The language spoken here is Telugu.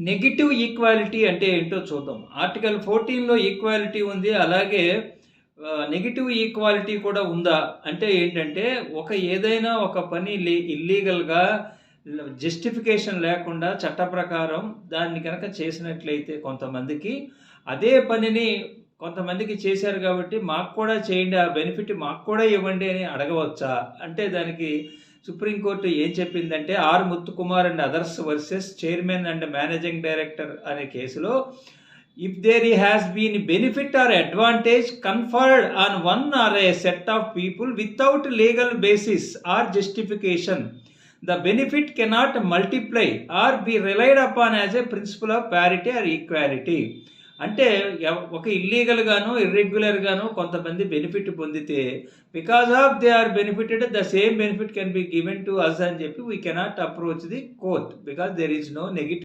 నెగెటివ్ ఈక్వాలిటీ అంటే ఏంటో చూద్దాం. ఆర్టికల్ 14లో ఈక్వాలిటీ ఉంది. అలాగే నెగెటివ్ ఈక్వాలిటీ కూడా ఉందా? అంటే ఏంటంటే, ఏదైనా ఒక పని ఇల్లీగల్‌గా జస్టిఫికేషన్ లేకుండా చట్ట ప్రకారం దాన్ని గనక చేసినట్లయితే కొంతమందికి, అదే పనిని కొంతమందికి చేశారు కాబట్టి మాకు కూడా చేయండి, ఆ బెనిఫిట్ మాకు కూడా ఇవ్వండి అని అడగవచ్చా? అంటే దానికి సుప్రీంకోర్టు ఏం చెప్పిందంటే, Muthukumar and others versus chairman and managing director అనే కేసులో, if there has been benefit or advantage conferred on one or a set of people without legal basis or justification, the benefit cannot multiply or be relied upon as a principle of parity or equality. అంటే ఒక ఇల్లీగల్ గాను ఇర్రెగ్యులర్ గాను కొంతమంది బెనిఫిట్ పొందితే, because of they are benefited the same benefit can be given to us అని చెప్పి we cannot approach the court because there is no negative